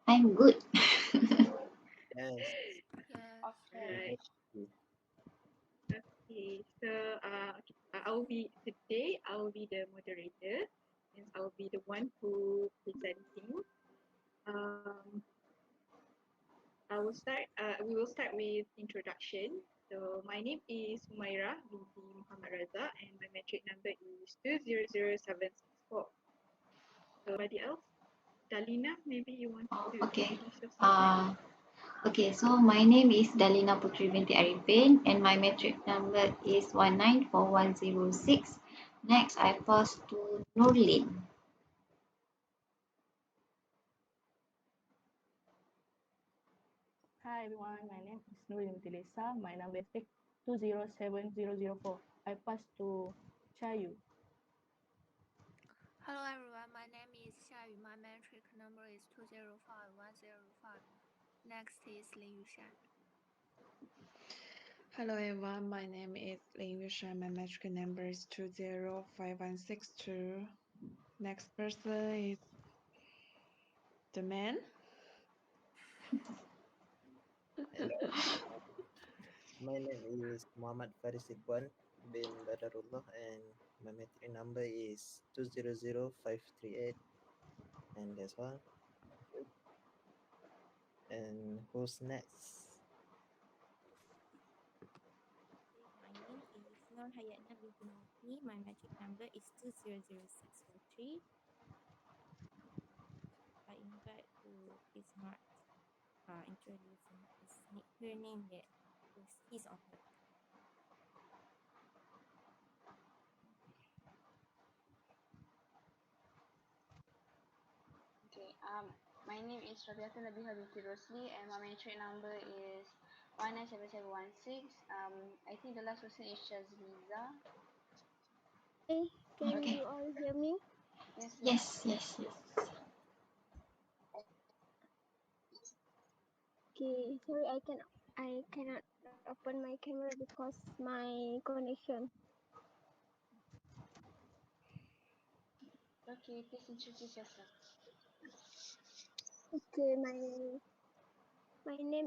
I'm good. Yes. Yes. Alright. Good. Okay. So I will be the moderator, and I will be the one who presenting. Um, we will start with introduction. So my name is UMAIRAH binti Muhammad Razak, and my metric number is 200764. So anybody else? Dalina, maybe you want Oh, to okay. introduce yourself? Okay, so my name is Dalina Putri binti Aripin and my metric number is 194106. Next, I pass to NURLIN. Hi everyone, my name is NURLIN LESA. My number is 207004. I pass to Chayu. Hello everyone, my name is Xiayu. My metric number is 205105. Next is YUSHAN. Hello everyone, my name is YUSHAN. My metric number is 205162. Next person is the man. Hello. My name is Muhammad FARIS bin Badarullah, and my metric number is 200538. And that's all. And who's next? My name is HAYATNA binti MOHD. My metric number is 200643. I invite who is not introducing her name yet. His or her. Okay, my name is RABI'ATUL binti ROSELLY and my metric number is 197716. I think the last person is SHAZLEEZA. Hey, can Okay. you all hear me? Yes, yes. Yes, yes, yes. Okay, sorry, I cannot open my camera because my connection. Okay, please introduce yourself. Okay, my name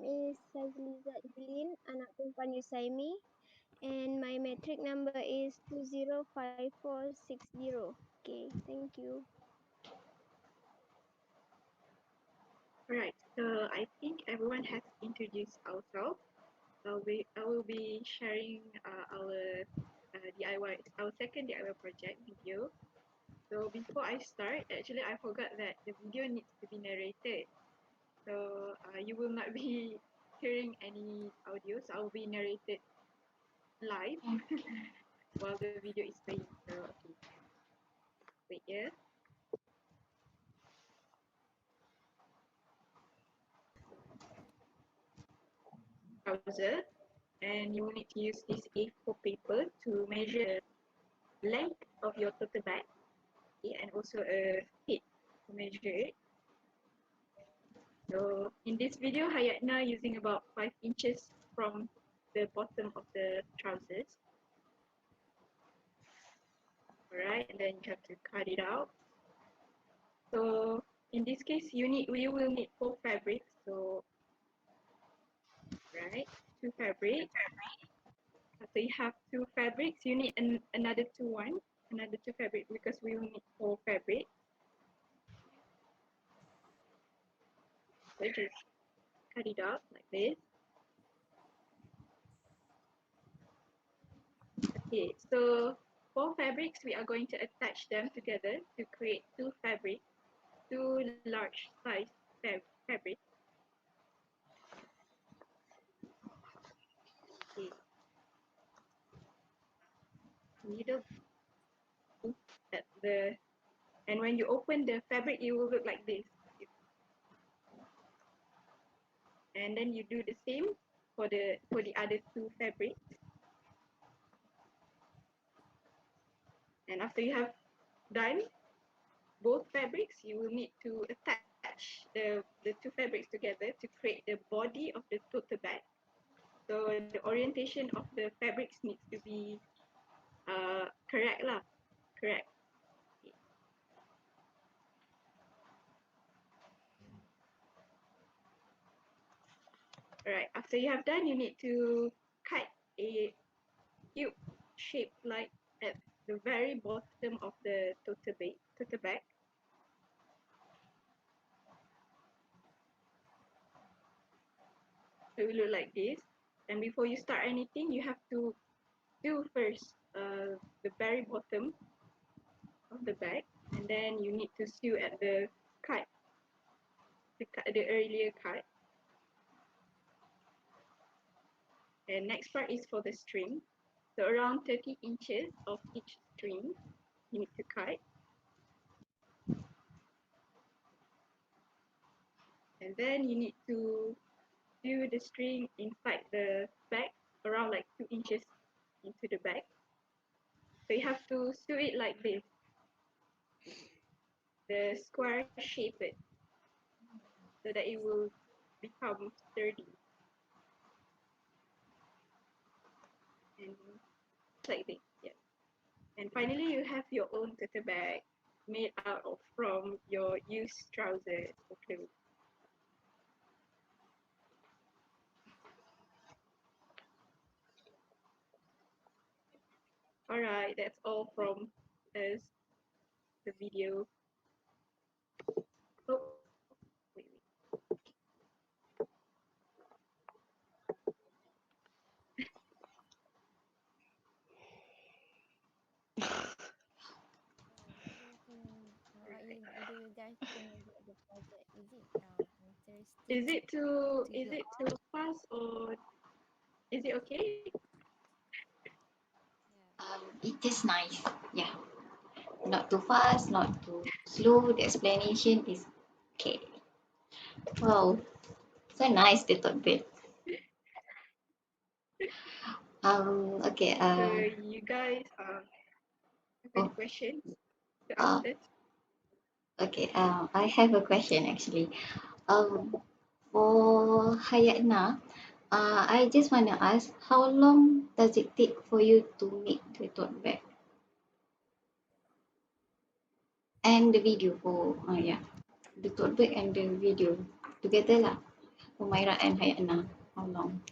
is SHAZLEEZA IZLYN, anak perempuan YUSAIMI, and my metric number is 205460. Okay, thank you. Right. So I think everyone has introduced ourselves. I will be sharing our DIY, our second DIY project video. So before I start, actually I forgot that the video needs to be narrated. So you will not be hearing any audio. So I will be narrated live while the video is playing. So okay, wait here. Browser, and you will need to use this A4 paper to measure the length of your total bag, okay, and also a height to measure it. So in this video, Hayatna using about 5 inches from the bottom of the trousers. Alright, and then you have to cut it out. So in this case, we will need 4 fabrics. So right, 2 fabrics. So you have 2 fabrics. You need another 2 fabrics because we will need 4 fabrics. So just cut it out like this. Okay, so 4 fabrics, we are going to attach them together to create 2 fabrics, 2 large size fabrics. Okay, needle at the, and when you open the fabric, it will look like this. And then you do the same for the other 2 fabrics. And after you have done both fabrics, you will need to attach the 2 fabrics together to create the body of the tote bag. So the orientation of the fabrics needs to be correct lah, correct. Alright, after you have done, you need to cut a cube shape like at the very bottom of the tote bag. So it will look like this. And before you start anything, you have to do first the very bottom of the bag, and then you need to sew at the cut, the earlier cut. And next part is for the string. So around 30 inches of each string you need to cut. And then you need to sew the string inside the bag around like 2 inches into the bag. So you have to sew it like this, the square shape it, so that it will become sturdy. And like this, yeah. And finally, you have your own tote bag made out of from your used trousers or clothes. Alright, that's all from us, the video. Oh, wait. How do you guys think about the project? Is it interesting? Is it too fast or is it okay? It is nice. Yeah. Not too fast, not too slow. The explanation is okay. Wow. So nice the tote bag. Okay. So you guys have any questions to ask us? Okay. I have a question actually. For Hayatna, I just want to ask, how long does it take for you to make the tote bag and the video for yeah, the tote bag and the video together lah. For Myra and Hayatna, how long?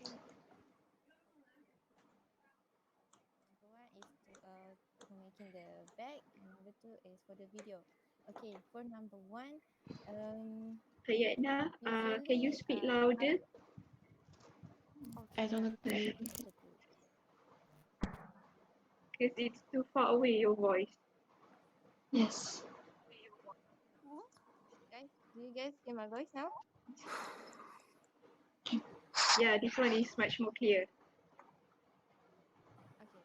Number one is to making the bag, and number two is for the video. Okay, for number one, Hayatna, usually can you speak louder? I don't okay, agree. okay. Because it's too far away, your voice. Yes. Guys, do you guys hear my voice now? Yeah, this one is much more clear. Okay.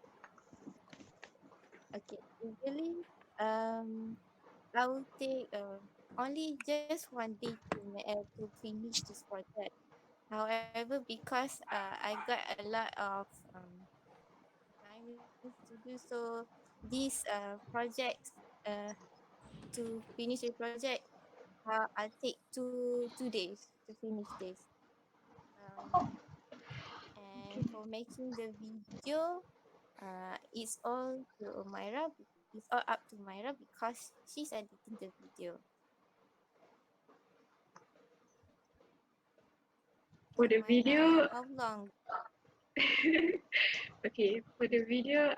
Okay. Usually, I will take only just one day to finish this project. However, because I got a lot of assignments to do, so these projects to finish the project, I take two days to finish this. And for making the video, it's all to Myra. It's all up to Myra because she's editing the video. For the video, How long? okay, for the video,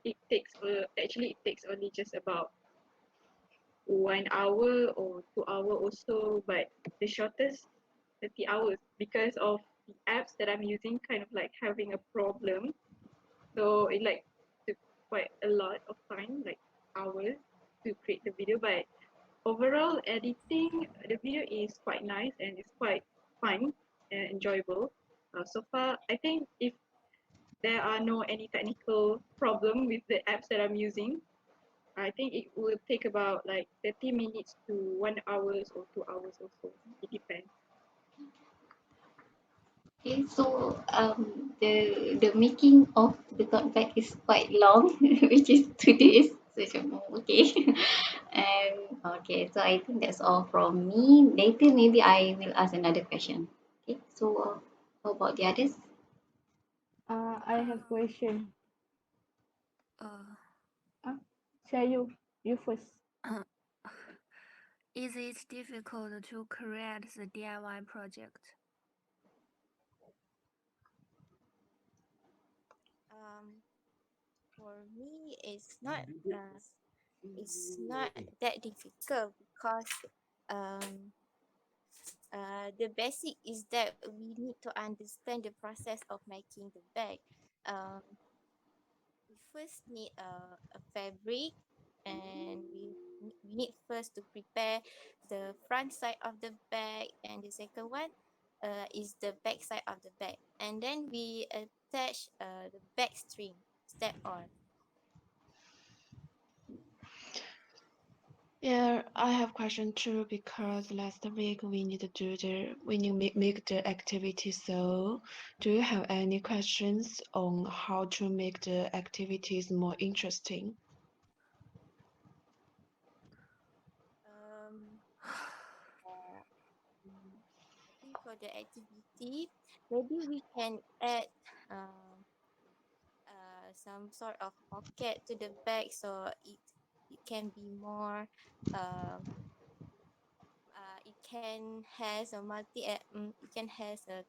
it takes actually it takes only just about 1 hour or 2 hour or so, but the shortest 30 hours because of the apps that I'm using kind of like having a problem. So it like took quite a lot of time, like hours to create the video. But overall editing the video is quite nice and it's quite fun and enjoyable. So far, I think if there are no any technical problem with the apps that I'm using, I think it will take about like 30 minutes to 1 hour or 2 hours or so. It depends. Okay, so the making of the tote bag is quite long, which is 2 days. So okay, and okay, so I think that's all from me. Later, maybe I will ask another question. Okay, so how about the others? I have question. Share you first. Is it difficult to create the DIY project? For me, it's not that difficult because um, the basic is that we need to understand the process of making the bag. Um, we first need a fabric, and we need first to prepare the front side of the bag, and the second one is the back side of the bag, and then we attach the back string step on. Yeah, I have question too because last week we need to do make the activity. So, do you have any questions on how to make the activities more interesting? Um, for the activity, maybe we can add um, some sort of pocket to the bag so it can be more um it can has a it can has a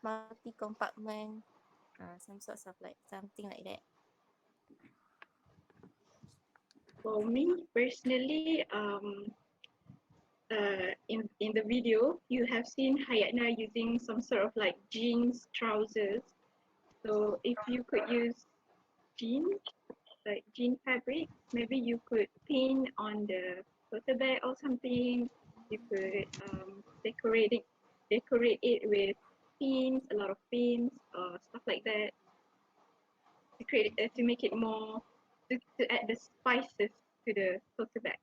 multi compartment, some sorts of like something like that. For me personally, in the video, you have seen Hayatna using some sort of like jeans trousers. So if you could use jeans, like jean fabric, maybe you could pin on the tote bag or something. You could decorate it with pins, a lot of pins or stuff like that to create to make it more to add the spices to the tote bag.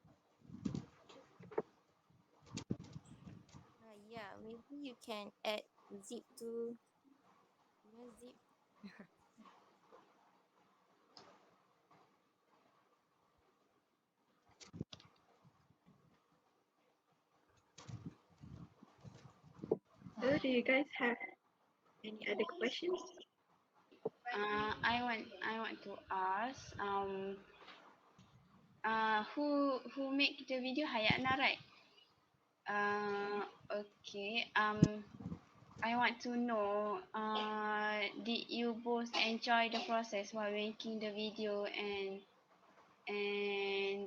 Yeah, maybe you can add zip to, zip. So do you guys have any other questions? I want to ask who make the video Hayatna, right? Okay. I want to know, did you both enjoy the process while making the video and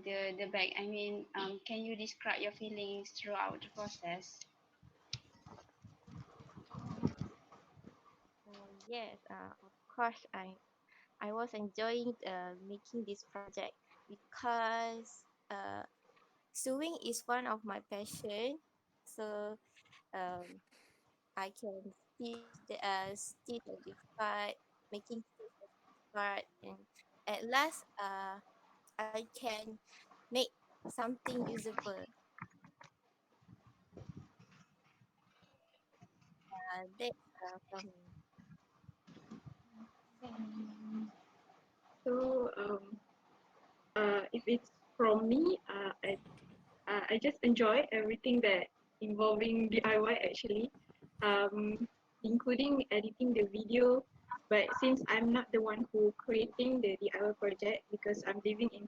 the bag? I mean, can you describe your feelings throughout the process? Yes, of course, I was enjoying making this project because sewing is one of my passion. So um, I can stitch a big part, making stitch a big part, and at last I can make something usable. That's from me. So if it's from me, I just enjoy everything that involving DIY actually, including editing the video. But since I'm not the one who creating the DIY project because I'm living in